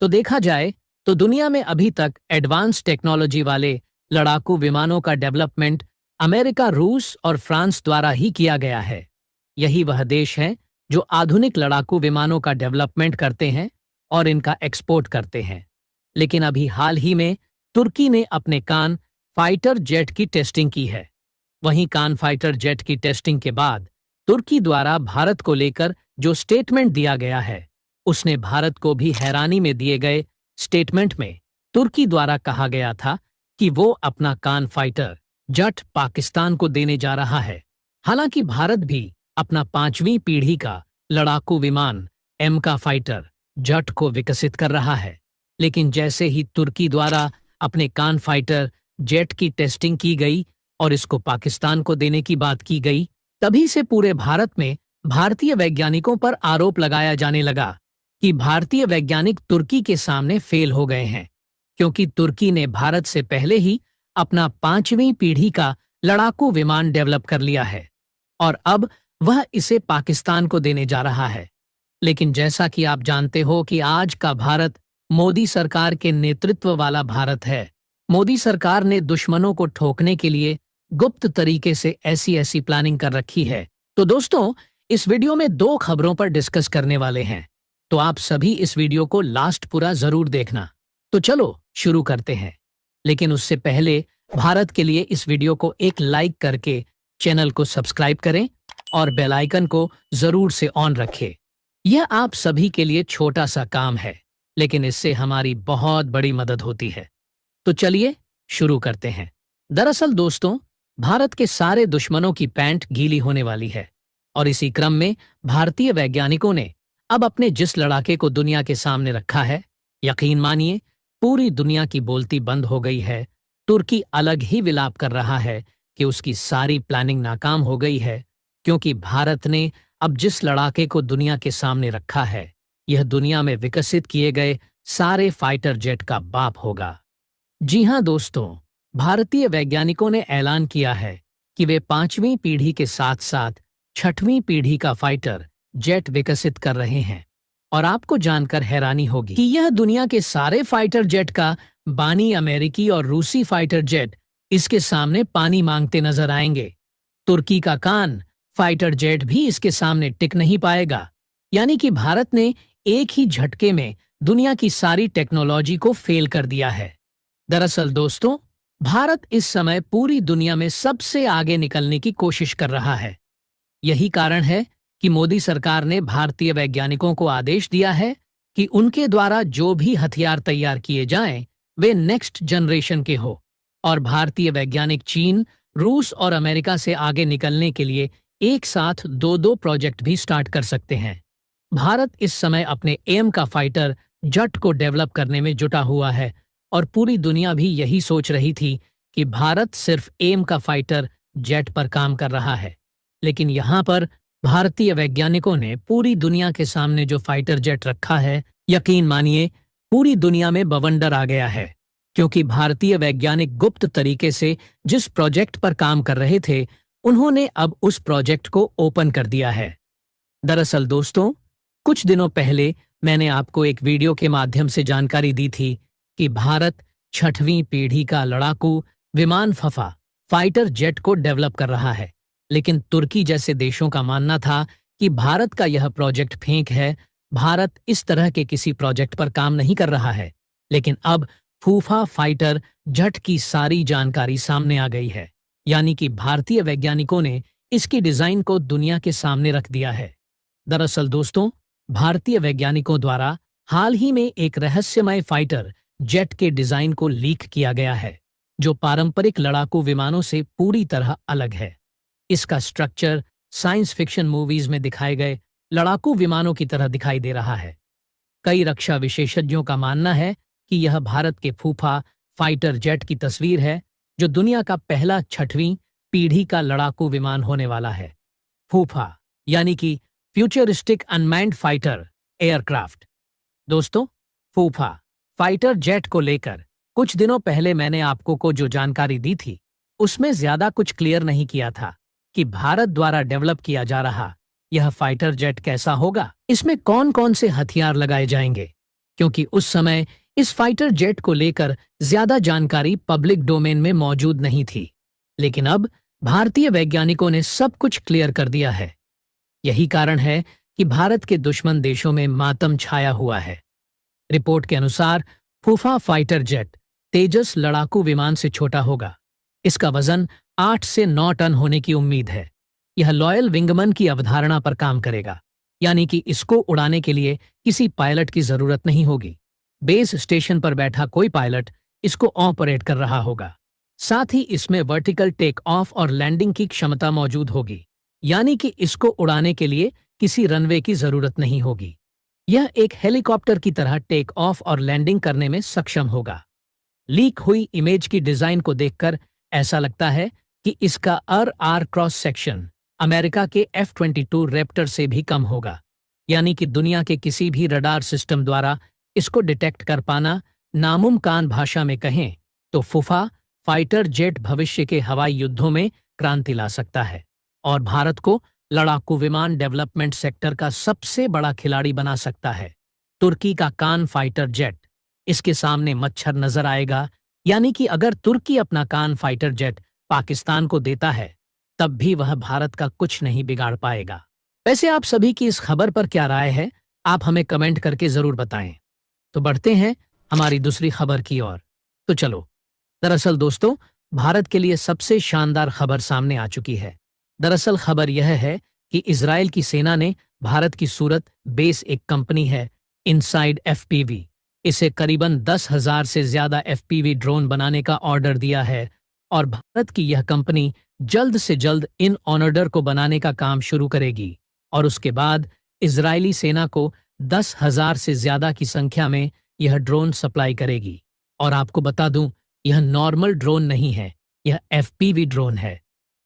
तो देखा जाए तो दुनिया में अभी तक एडवांस टेक्नोलॉजी वाले लड़ाकू विमानों का डेवलपमेंट अमेरिका, रूस और फ्रांस द्वारा ही किया गया है। यही वह देश हैं जो आधुनिक लड़ाकू विमानों का डेवलपमेंट करते हैं और इनका एक्सपोर्ट करते हैं। लेकिन अभी हाल ही में तुर्की ने अपने कान फाइटर जेट की टेस्टिंग की है। वहीं कान फाइटर जेट की टेस्टिंग के बाद तुर्की द्वारा भारत को लेकर जो स्टेटमेंट दिया गया है, उसने भारत को भी हैरानी में दिए गए स्टेटमेंट में तुर्की द्वारा कहा गया था कि वो अपना कान फाइटर जेट पाकिस्तान को देने जा रहा है। हालांकि भारत भी अपना 5वीं पीढ़ी का लड़ाकू विमान एम का फाइटर जेट को विकसित कर रहा है। लेकिन जैसे ही तुर्की द्वारा अपने कान फाइटर जेट की टेस्टिंग की गई और इसको पाकिस्तान को देने की बात की गई, तभी से पूरे भारत में भारतीय वैज्ञानिकों पर आरोप लगाया जाने लगा कि भारतीय वैज्ञानिक तुर्की के सामने फेल हो गए हैं, क्योंकि तुर्की ने भारत से पहले ही अपना 5वीं पीढ़ी का लड़ाकू विमान डेवलप कर लिया है और अब वह इसे पाकिस्तान को देने जा रहा है। लेकिन जैसा कि आप जानते हो कि आज का भारत मोदी सरकार के नेतृत्व वाला भारत है। मोदी सरकार ने दुश्मनों को ठोकने के लिए गुप्त तरीके से ऐसी प्लानिंग कर रखी है। तो दोस्तों, इस वीडियो में 2 खबरों पर डिस्कस करने वाले हैं, तो आप सभी इस वीडियो को लास्ट पूरा जरूर देखना। तो चलो शुरू करते हैं। लेकिन उससे पहले भारत के लिए इस वीडियो को एक लाइक करके चैनल को सब्सक्राइब करें और बेल आइकन को जरूर से ऑन रखें। यह आप सभी के लिए छोटा सा काम है, लेकिन इससे हमारी बहुत बड़ी मदद होती है। तो चलिए शुरू करते हैं। दरअसल दोस्तों, भारत के सारे दुश्मनों की पैंट गीली होने वाली है और इसी क्रम में भारतीय वैज्ञानिकों ने अब अपने जिस लड़ाके को दुनिया के सामने रखा है, यकीन मानिए पूरी दुनिया की बोलती बंद हो गई है। तुर्की अलग ही विलाप कर रहा है कि उसकी सारी प्लानिंग नाकाम हो गई है, क्योंकि भारत ने अब जिस लड़ाके को दुनिया के सामने रखा है, यह दुनिया में विकसित किए गए सारे फाइटर जेट का बाप होगा। जी हां दोस्तों, भारतीय वैज्ञानिकों ने ऐलान किया है कि वे 5वीं पीढ़ी के साथ साथ 6वीं पीढ़ी का फाइटर जेट विकसित कर रहे हैं। और आपको जानकर हैरानी होगी कि यह दुनिया के सारे फाइटर जेट का बानी अमेरिकी और रूसी फाइटर जेट इसके सामने पानी मांगते नजर आएंगे। तुर्की का कान फाइटर जेट भी इसके सामने टिक नहीं पाएगा। यानी कि भारत ने एक ही झटके में दुनिया की सारी टेक्नोलॉजी को फेल कर दिया है। दरअसल दोस्तों, भारत इस समय पूरी दुनिया में सबसे आगे निकलने की कोशिश कर रहा है। यही कारण है कि मोदी सरकार ने भारतीय वैज्ञानिकों को आदेश दिया है कि उनके द्वारा जो भी हथियार तैयार किए जाएं, वे नेक्स्ट जनरेशन के हो और भारतीय वैज्ञानिक चीन, रूस और अमेरिका से आगे निकलने के लिए एक साथ 2-2 प्रोजेक्ट भी स्टार्ट कर सकते हैं। भारत इस समय अपने एम का फाइटर जेट को डेवलप करने में जुटा हुआ है और पूरी दुनिया भी यही सोच रही थी कि भारत सिर्फ एम का फाइटर जेट पर काम कर रहा है। लेकिन यहाँ पर भारतीय वैज्ञानिकों ने पूरी दुनिया के सामने जो फाइटर जेट रखा है, यकीन मानिए पूरी दुनिया में बवंडर आ गया है, क्योंकि भारतीय वैज्ञानिक गुप्त तरीके से जिस प्रोजेक्ट पर काम कर रहे थे, उन्होंने अब उस प्रोजेक्ट को ओपन कर दिया है। दरअसल दोस्तों, कुछ दिनों पहले मैंने आपको एक वीडियो के माध्यम से जानकारी दी थी कि भारत 6वीं पीढ़ी का लड़ाकू विमान फफा फाइटर जेट को डेवलप कर रहा है। लेकिन तुर्की जैसे देशों का मानना था कि भारत का यह प्रोजेक्ट फेक है, भारत इस तरह के किसी प्रोजेक्ट पर काम नहीं कर रहा है। लेकिन अब फूफा फाइटर जेट की सारी जानकारी सामने आ गई है, यानी कि भारतीय वैज्ञानिकों ने इसकी डिजाइन को दुनिया के सामने रख दिया है। दरअसल दोस्तों, भारतीय वैज्ञानिकों द्वारा हाल ही में एक रहस्यमय फाइटर जेट के डिजाइन को लीक किया गया है, जो पारंपरिक लड़ाकू विमानों से पूरी तरह अलग है। इसका स्ट्रक्चर साइंस फिक्शन मूवीज में दिखाए गए लड़ाकू विमानों की तरह दिखाई दे रहा है। कई रक्षा विशेषज्ञों का मानना है कि यह भारत के फूफा फाइटर जेट की तस्वीर है, जो दुनिया का पहला 6वीं पीढ़ी का लड़ाकू विमान होने वाला है। फूफा यानी कि फ्यूचरिस्टिक अनमैन्ड फाइटर एयरक्राफ्ट। दोस्तों, फूफा फाइटर जेट को लेकर कुछ दिनों पहले मैंने आपको को जो जानकारी दी थी, उसमें ज्यादा कुछ क्लियर नहीं किया था कि भारत द्वारा डेवलप किया जा रहा यह फाइटर जेट कैसा होगा, इसमें कौन कौन से हथियार लगाए जाएंगे, क्योंकि उस समय इस फाइटर जेट को लेकर ज्यादा जानकारी पब्लिक डोमेन में मौजूद नहीं थी। लेकिन अब भारतीय वैज्ञानिकों ने सब कुछ क्लियर कर दिया है। यही कारण है कि भारत के दुश्मन देशों में मातम छाया हुआ है। रिपोर्ट के अनुसार फूफा फाइटर जेट तेजस लड़ाकू विमान से छोटा होगा। इसका वजन 8 से 9 टन होने की उम्मीद है। यह लॉयल विंगमन की अवधारणा पर काम करेगा, यानी कि इसको उड़ाने के लिए किसी पायलट की जरूरत नहीं होगी। बेस स्टेशन पर बैठा कोई पायलट इसको ऑपरेट कर रहा होगा। साथ ही इसमें वर्टिकल टेक ऑफ और लैंडिंग की क्षमता मौजूद होगी, यानी कि इसको उड़ाने के लिए किसी रनवे की जरूरत नहीं होगी। यह एक हेलीकॉप्टर की तरह टेक ऑफ और लैंडिंग करने में सक्षम होगा। लीक हुई इमेज की डिजाइन को देखकर ऐसा लगता है कि इसका आर क्रॉस सेक्शन अमेरिका के F-22 रैप्टर से भी कम होगा, यानी कि दुनिया के किसी भी रडार सिस्टम द्वारा इसको डिटेक्ट कर पाना नामुमकान। भाषा में कहें तो फूफा फाइटर जेट भविष्य के हवाई युद्धों में क्रांति ला सकता है और भारत को लड़ाकू विमान डेवलपमेंट सेक्टर का सबसे बड़ा खिलाड़ी बना सकता है। तुर्की का कान फाइटर जेट, इसके सामने मच्छर नजर आएगा, यानी कि अगर तुर्की अपना कान फाइटर जेट पाकिस्तान को देता है तब भी वह भारत का कुछ नहीं बिगाड़ पाएगा। वैसे आप सभी की इस खबर पर क्या राय है, आप हमें कमेंट करके जरूर बताएं। तो बढ़ते हैं हमारी दूसरी खबर की ओर। तो चलो, दरअसल दोस्तों, भारत के लिए सबसे शानदार खबर सामने आ चुकी है। दरअसल खबर यह है कि इजराइल की सेना ने भारत की सूरत बेस एक कंपनी है इनसाइड FPV, इसे करीबन 10,000 से ज्यादा FPV ड्रोन बनाने का ऑर्डर दिया है और भारत की यह कंपनी जल्द से जल्द इन ऑर्डर को बनाने का काम शुरू करेगी और उसके बाद इजरायली सेना को 10,000 से ज्यादा की संख्या में यह ड्रोन सप्लाई करेगी। और आपको बता दूं, यह नॉर्मल ड्रोन नहीं है, यह FPV ड्रोन है।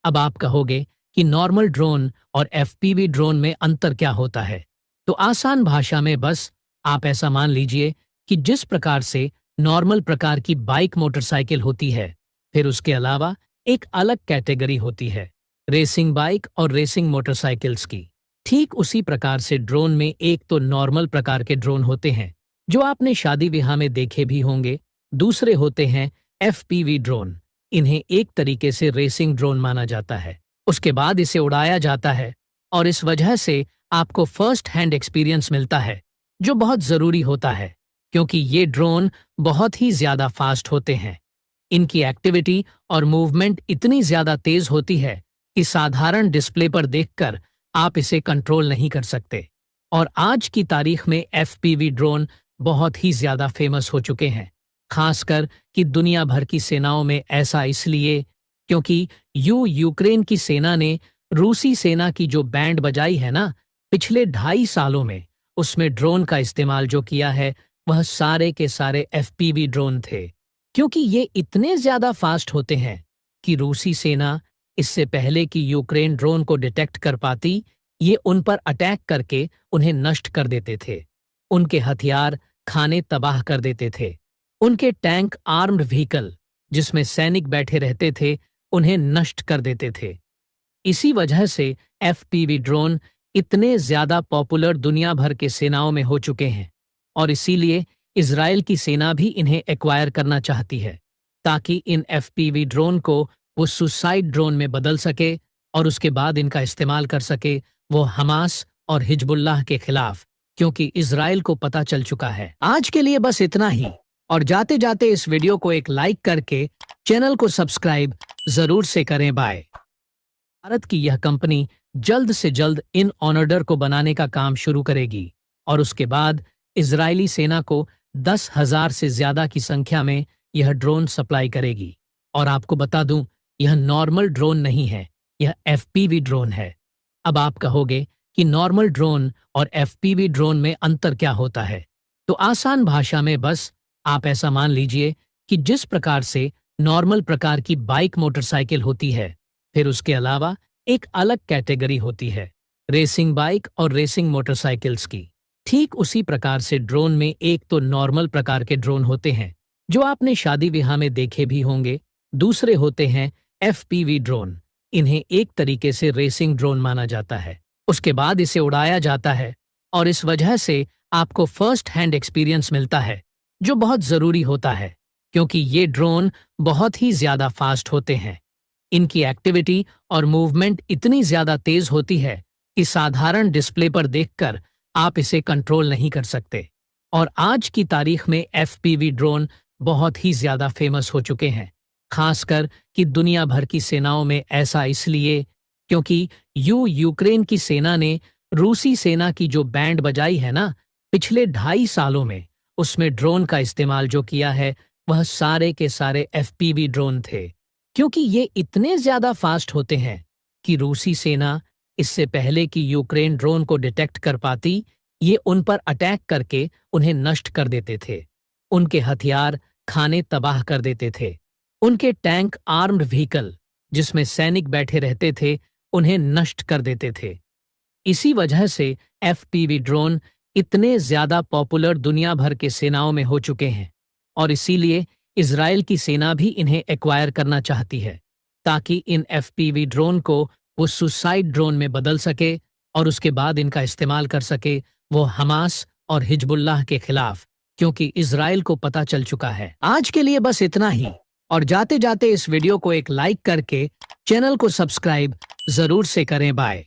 अब आप कहोगे कि नॉर्मल ड्रोन और FPV ड्रोन में अंतर क्या होता है? तो आसान भाषा में बस आप ऐसा मान लीजिए कि जिस प्रकार से नॉर्मल प्रकार की बाइक मोटरसाइकिल होती है, फिर उसके अलावा एक अलग कैटेगरी होती है रेसिंग बाइक और रेसिंग मोटरसाइकिल्स की, ठीक उसी प्रकार से ड्रोन में एक तो नॉर्मल प्रकार के ड्रोन होते हैं जो आपने शादी विवाह में देखे भी होंगे, दूसरे होते हैं FPV ड्रोन। इन्हें एक तरीके से रेसिंग ड्रोन माना जाता है। उसके बाद इसे उड़ाया जाता है और इस वजह से आपको फर्स्ट हैंड एक्सपीरियंस मिलता है, जो बहुत जरूरी होता है क्योंकि ये ड्रोन बहुत ही ज्यादा फास्ट होते हैं। इनकी एक्टिविटी और मूवमेंट इतनी ज्यादा तेज होती है कि साधारण डिस्प्ले पर देखकर आप इसे कंट्रोल नहीं कर सकते। और आज की तारीख में FPV ड्रोन बहुत ही ज्यादा फेमस हो चुके हैं, खासकर कि दुनिया भर की सेनाओं में। ऐसा इसलिए क्योंकि यूक्रेन की सेना ने रूसी सेना की जो बैंड बजाई है ना पिछले 2.5 सालों में, उसमें ड्रोन का इस्तेमाल जो किया है वह सारे के सारे FPV ड्रोन थे, क्योंकि ये इतने ज्यादा फास्ट होते हैं कि रूसी सेना इससे पहले कि यूक्रेन ड्रोन को डिटेक्ट कर पाती, ये उन पर अटैक करके उन्हें नष्ट कर देते थे। उनके हथियार खाने तबाह कर देते थे। उनके टैंक आर्म्ड व्हीकल जिसमें सैनिक बैठे रहते थे उन्हें नष्ट कर देते थे। इसी वजह से FPV ड्रोन इतने ज्यादा पॉपुलर दुनिया भर के सेनाओं में हो चुके हैं और इसीलिए इजराइल की सेना भी इन्हें एक्वायर करना चाहती है ताकि इन FPV ड्रोन को वो सुसाइड ड्रोन में बदल सके और उसके बाद इनका इस्तेमाल कर सके वो हमास और हिजबुल्लाह के खिलाफ, क्योंकि इजराइल को पता चल चुका है। आज के लिए बस इतना ही और जाते जाते इस वीडियो को एक लाइक करके चैनल को सब्सक्राइब जरूर से करें। बाय। भारत की यह कंपनी जल्द से जल्द इन ऑर्डर को बनाने का काम शुरू करेगी और उसके बाद इजरायली सेना को 10,000 से ज्यादा की संख्या में यह ड्रोन सप्लाई करेगी। और आपको बता दूं, यह नॉर्मल ड्रोन नहीं है, यह FPV ड्रोन है। अब आप कहोगे कि नॉर्मल ड्रोन और FPV ड्रोन में अंतर क्या होता है? तो आसान भाषा में बस आप ऐसा मान लीजिए कि जिस प्रकार से नॉर्मल प्रकार की बाइक मोटरसाइकिल होती है, फिर उसके अलावा एक अलग कैटेगरी होती है रेसिंग बाइक और रेसिंग मोटरसाइकिल्स की, ठीक उसी प्रकार से ड्रोन में एक तो नॉर्मल प्रकार के ड्रोन होते हैं जो आपने शादी विवाह में देखे भी होंगे, दूसरे होते हैं FPV ड्रोन। इन्हें एक तरीके से रेसिंग ड्रोन माना जाता है। उसके बाद इसे उड़ाया जाता है और इस वजह से आपको फर्स्ट हैंड एक्सपीरियंस मिलता है, जो बहुत जरूरी होता है, क्योंकि ये ड्रोन बहुत ही ज्यादा फास्ट होते हैं। इनकी एक्टिविटी और मूवमेंट इतनी ज्यादा तेज होती है कि साधारण डिस्प्ले पर देखकर आप इसे कंट्रोल नहीं कर सकते। और आज की तारीख में एफपीवी ड्रोन बहुत ही ज्यादा फेमस हो चुके हैं, खासकर कि दुनिया भर की सेनाओं में। ऐसा इसलिए क्योंकि यूक्रेन की सेना ने रूसी सेना की जो बैंड बजाई है ना, पिछले 2.5 सालों में, उसमें ड्रोन का इस्तेमाल जो किया है वह सारे के सारे एफपीवी ड्रोन थे। क्योंकि ये इतने ज्यादा फास्ट होते हैं कि रूसी सेना इससे पहले कि यूक्रेन ड्रोन को डिटेक्ट कर पाती, ये उन पर अटैक करके उन्हें नष्ट कर देते थे। उनके हथियार खाने तबाह कर देते थे। उनके टैंक आर्म्ड व्हीकल जिसमें सैनिक बैठे रहते थे, उन्हें नष्ट कर देते थे। इसी वजह से एफपीवी ड्रोन इतने ज्यादा पॉपुलर दुनिया भर के सेनाओं में हो चुके हैं। और इसीलिए इजराइल की सेना भी इन्हें एक्वायर करना चाहती है, ताकि इन एफपीवी ड्रोन को वो सुसाइड ड्रोन में बदल सके और उसके बाद इनका इस्तेमाल कर सके वो हमास और हिजबुल्लाह के खिलाफ, क्योंकि इजराइल को पता चल चुका है। आज के लिए बस इतना ही, और जाते जाते इस वीडियो को एक लाइक करके चैनल को सब्सक्राइब जरूर से करें। बाय।